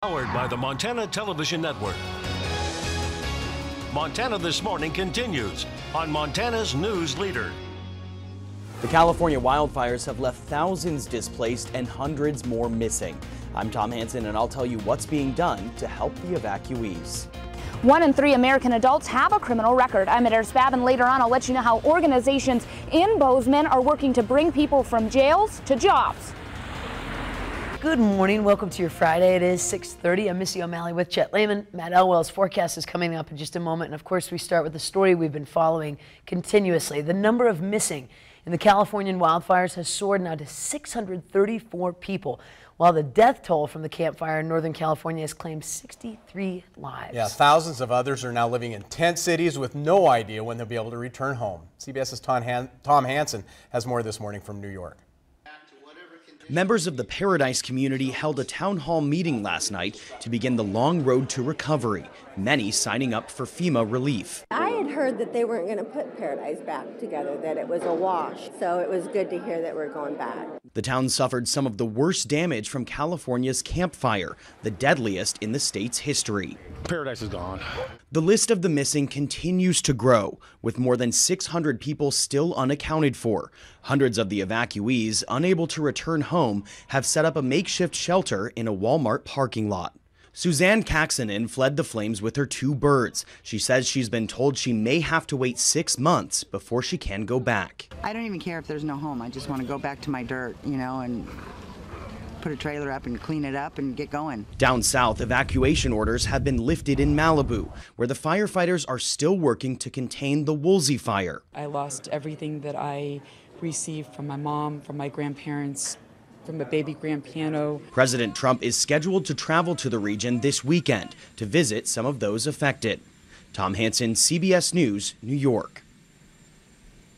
Powered by the Montana Television Network. Montana This Morning continues on Montana's News Leader. The California wildfires have left thousands displaced and hundreds more missing. I'm Tom Hansen, and I'll tell you what's being done to help the evacuees. 1 in 3 American adults have a criminal record. I'm Adair Spab, and later on I'll let you know how organizations in Bozeman are working to bring people from jails to jobs. Good morning. Welcome to your Friday. It is 6:30. I'm Missy O'Malley with Chet Lehman. Matt Elwell's forecast is coming up in just a moment. And of course, we start with the story we've been following continuously. The number of missing in the Californian wildfires has soared now to 634 people, while the death toll from the Camp Fire in Northern California has claimed 63 lives. Yeah, thousands of others are now living in tent cities with no idea when they'll be able to return home. CBS's Tom Hansen has more this morning from New York. Members of the Paradise community held a town hall meeting last night to begin the long road to recovery, many signing up for FEMA relief. I had heard that they weren't going to put Paradise back together, that it was a wash, so it was good to hear that we're going back. The town suffered some of the worst damage from California's Camp Fire, the deadliest in the state's history. Paradise is gone. The list of the missing continues to grow, with more than 600 people still unaccounted for. Hundreds of the evacuees, unable to return home, have set up a makeshift shelter in a Walmart parking lot. Suzanne Kaxinen fled the flames with her 2 birds. She says she's been told she may have to wait 6 months before she can go back. I don't even care if there's no home. I just want to go back to my dirt, you know, and put a trailer up and clean it up and get going. Down south, evacuation orders have been lifted in Malibu, where the firefighters are still working to contain the Woolsey fire. I lost everything that I received from my mom, from my grandparents, from a baby grand piano. President Trump is scheduled to travel to the region this weekend to visit some of those affected. Tom Hansen, CBS News, New York.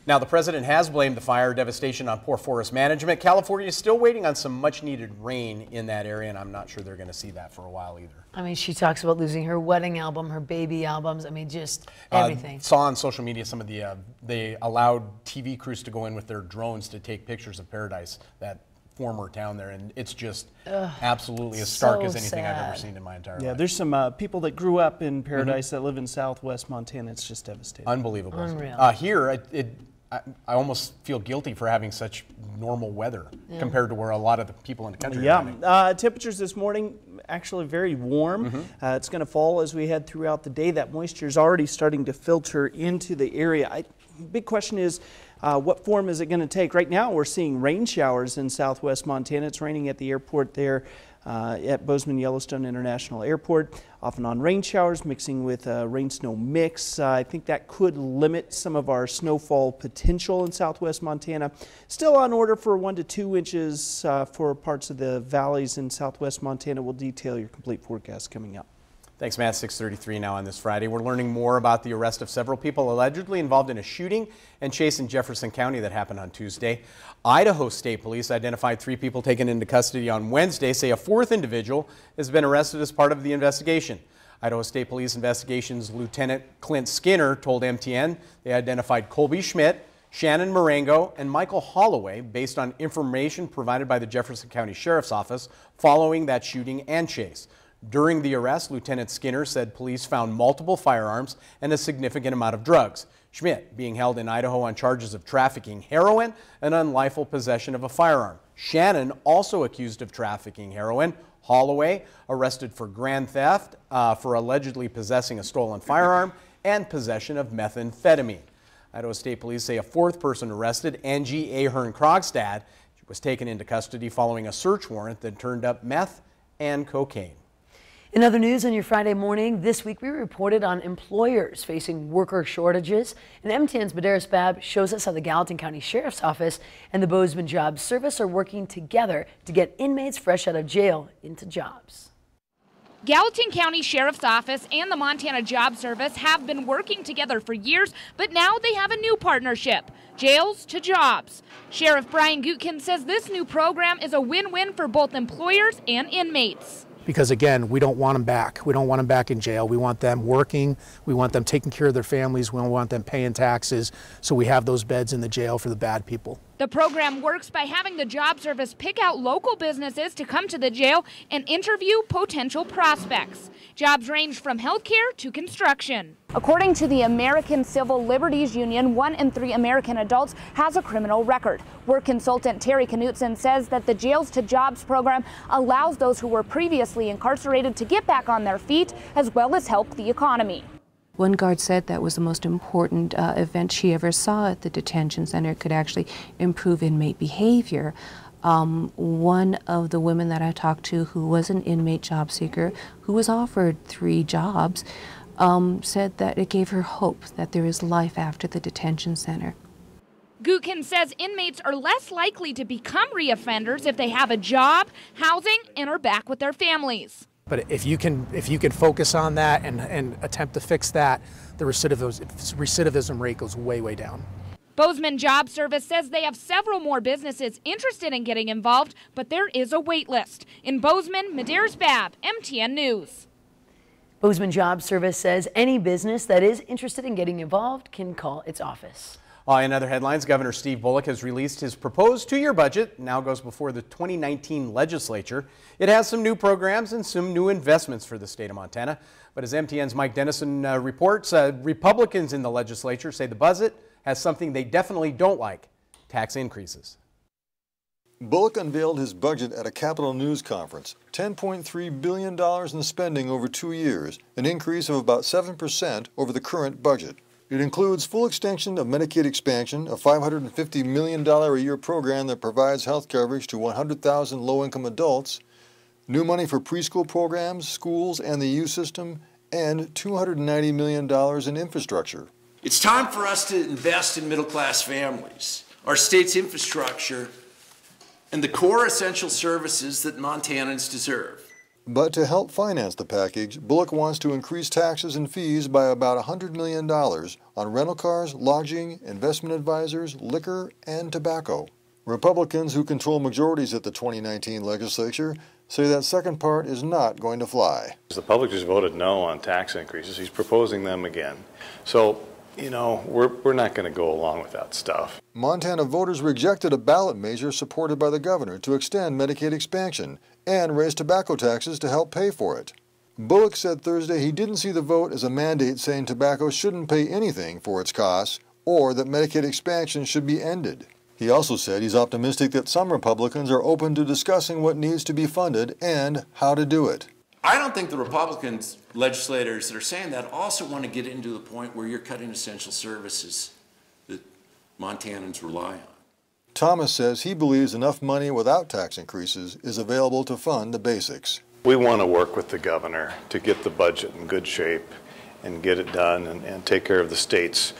Now, the president has blamed the fire devastation on poor forest management. California is still waiting on some much-needed rain in that area, and I'm not sure they're going to see that for a while either. I mean, she talks about losing her wedding album, her baby albums. I mean, just everything. Saw on social media some of the, they allowed TV crews to go in with their drones to take pictures of Paradise, that former town there, and it's just absolutely as stark as anything I've ever seen in my entire life. Yeah, there's some people that grew up in Paradise that live in southwest Montana. It's just devastating. Unbelievable. Unreal. Here, I almost feel guilty for having such normal weather compared to where a lot of the people in the country are living. Temperatures this morning actually very warm. It's going to fall as we head throughout the day. That moisture is already starting to filter into the area. Big question is, what form is it going to take? Right now we're seeing rain showers in southwest Montana. It's raining at the airport there at Bozeman-Yellowstone International Airport. Off and on rain showers mixing with rain-snow mix. I think that could limit some of our snowfall potential in southwest Montana. Still on order for 1 to 2 inches for parts of the valleys in southwest Montana. We'll detail your complete forecast coming up. Thanks, Matt. 6:33 now on this Friday. We're learning more about the arrest of several people allegedly involved in a shooting and chase in Jefferson County that happened on Tuesday. Idaho State Police identified 3 people taken into custody on Wednesday, say a 4th individual has been arrested as part of the investigation. Idaho State Police Investigations Lieutenant Clint Skinner told MTN they identified Colby Schmidt, Shannon Marengo, and Michael Holloway based on information provided by the Jefferson County Sheriff's Office following that shooting and chase. During the arrest, Lieutenant Skinner said police found multiple firearms and a significant amount of drugs. Schmidt being held in Idaho on charges of trafficking heroin and unlawful possession of a firearm. Shannon also accused of trafficking heroin. Holloway arrested for grand theft for allegedly possessing a stolen firearm and possession of methamphetamine. Idaho State Police say a 4th person arrested, Angie Ahern Krogstad, was taken into custody following a search warrant that turned up meth and cocaine. In other news on your Friday morning, this week we reported on employers facing worker shortages. And MTN's Adair Spab shows us how the Gallatin County Sheriff's Office and the Bozeman Job Service are working together to get inmates fresh out of jail into jobs. Gallatin County Sheriff's Office and the Montana Job Service have been working together for years, but now they have a new partnership, Jails to Jobs. Sheriff Brian Gutkin says this new program is a win-win for both employers and inmates. Because again, we don't want them back. We don't want them back in jail. We want them working. We want them taking care of their families. We don't want them paying taxes. So we have those beds in the jail for the bad people. The program works by having the job service pick out local businesses to come to the jail and interview potential prospects. Jobs range from healthcare to construction. According to the American Civil Liberties Union, 1 in 3 American adults has a criminal record. Work consultant Terry Knutson says that the Jails to Jobs program allows those who were previously incarcerated to get back on their feet, as well as help the economy. One guard said that was the most important event she ever saw at the detention center. It could actually improve inmate behavior. One of the women that I talked to who was an inmate job seeker, who was offered 3 jobs, said that it gave her hope that there is life after the detention center. Gutkin says inmates are less likely to become reoffenders if they have a job, housing, and are back with their families. But if you can focus on that and attempt to fix that, the recidivism rate goes way, way down. Bozeman Job Service says they have several more businesses interested in getting involved, but there is a wait list. In Bozeman, Medeiros Babb, MTN News. Bozeman Job Service says any business that is interested in getting involved can call its office. In other headlines, Governor Steve Bullock has released his proposed 2-year budget. Now goes before the 2019 legislature. It has some new programs and some new investments for the state of Montana. But as MTN's Mike Dennison reports, Republicans in the legislature say the budget has something they definitely don't like: tax increases. Bullock unveiled his budget at a Capitol News conference. $10.3 billion in spending over 2 years, an increase of about 7% over the current budget. It includes full extension of Medicaid expansion, a $550 million a year program that provides health coverage to 100,000 low-income adults, new money for preschool programs, schools, and the youth system, and $290 million in infrastructure. It's time for us to invest in middle-class families, our state's infrastructure, and the core essential services that Montanans deserve. But to help finance the package, Bullock wants to increase taxes and fees by about $100 million on rental cars, lodging, investment advisors, liquor, and tobacco. Republicans who control majorities at the 2019 legislature say that second part is not going to fly. The public just voted no on tax increases. He's proposing them again. So, you know, we're not going to go along with that stuff. Montana voters rejected a ballot measure supported by the governor to extend Medicaid expansion and raise tobacco taxes to help pay for it. Bullock said Thursday he didn't see the vote as a mandate saying tobacco shouldn't pay anything for its costs or that Medicaid expansion should be ended. He also said he's optimistic that some Republicans are open to discussing what needs to be funded and how to do it. I don't think the Republicans, legislators that are saying that, also want to get into the point where you're cutting essential services that Montanans rely on. Thomas says he believes enough money without tax increases is available to fund the basics. We want to work with the governor to get the budget in good shape and get it done and take care of the state's,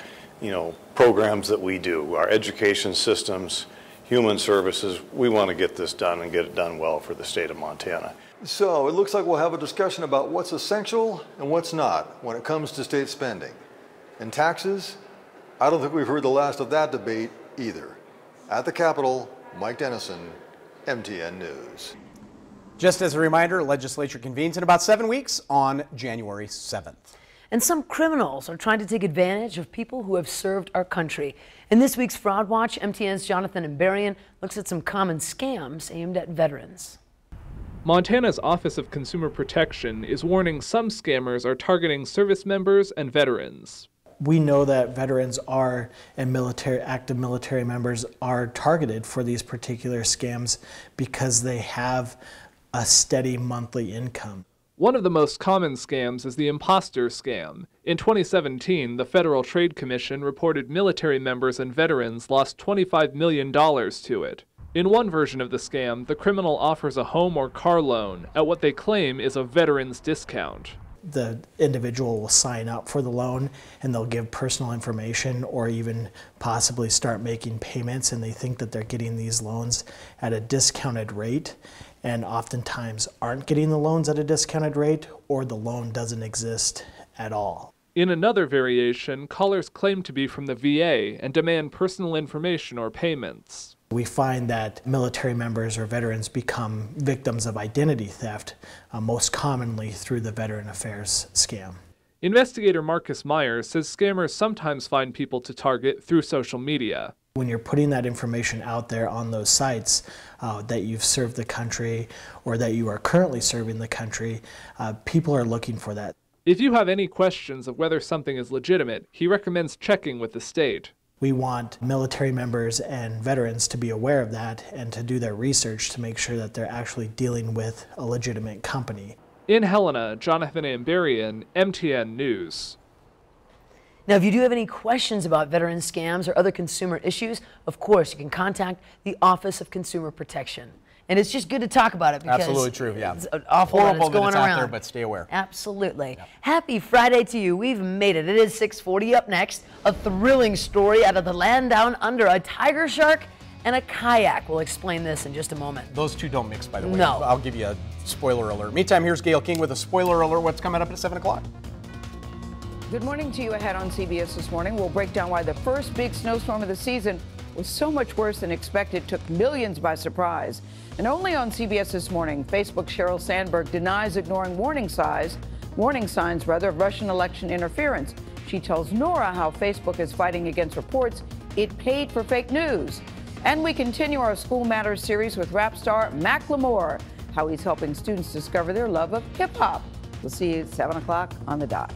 programs that we do, our education systems, human services. We want to get this done and get it done well for the state of Montana. So it looks like we'll have a discussion about what's essential and what's not when it comes to state spending. And taxes, I don't think we've heard the last of that debate either. At the Capitol, Mike Dennison, MTN News. Just as a reminder, legislature convenes in about 7 weeks on January 7th. And some criminals are trying to take advantage of people who have served our country. In this week's Fraud Watch, MTN's Jonathan Imbarian looks at some common scams aimed at veterans. Montana's Office of Consumer Protection is warning some scammers are targeting service members and veterans. We know that veterans are and active military members are targeted for these particular scams because they have a steady monthly income. One of the most common scams is the imposter scam. In 2017, the Federal Trade Commission reported military members and veterans lost $25 million to it. In one version of the scam, the criminal offers a home or car loan at what they claim is a veteran's discount. The individual will sign up for the loan and they'll give personal information or even possibly start making payments, and they think that they're getting these loans at a discounted rate and oftentimes aren't getting the loans at a discounted rate, or the loan doesn't exist at all. In another variation, callers claim to be from the VA and demand personal information or payments. We find that military members or veterans become victims of identity theft, most commonly through the Veteran Affairs scam. Investigator Marcus Myers says scammers sometimes find people to target through social media. When you're putting that information out there on those sites that you've served the country or that you are currently serving the country, people are looking for that. If you have any questions of whether something is legitimate, he recommends checking with the state. We want military members and veterans to be aware of that and to do their research to make sure that they're actually dealing with a legitimate company. In Helena, Jonathan Amberian, MTN News. Now, if you do have any questions about veteran scams or other consumer issues, of course, you can contact the Office of Consumer Protection. And it's just good to talk about it because absolutely true, yeah. It's awful that it's going around. Out there, but stay aware. Absolutely. Yep. Happy Friday to you. We've made it. It is 6:40. Up next, a thrilling story out of the land down under. A tiger shark and a kayak. We'll explain this in just a moment. Those two don't mix, by the way. No. I'll give you a spoiler alert. Meantime, here's Gail King with a spoiler alert. What's coming up at 7 o'clock? Good morning to you ahead on CBS This Morning. We'll break down why the first big snowstorm of the season was so much worse than expected, took millions by surprise. And only on CBS This Morning, Facebook's Sheryl Sandberg denies ignoring warning signs of Russian election interference. She tells Nora how Facebook is fighting against reports it paid for fake news. And we continue our School Matters series with rap star Macklemore, how he's helping students discover their love of hip hop. We'll see you at 7 o'clock on the dot.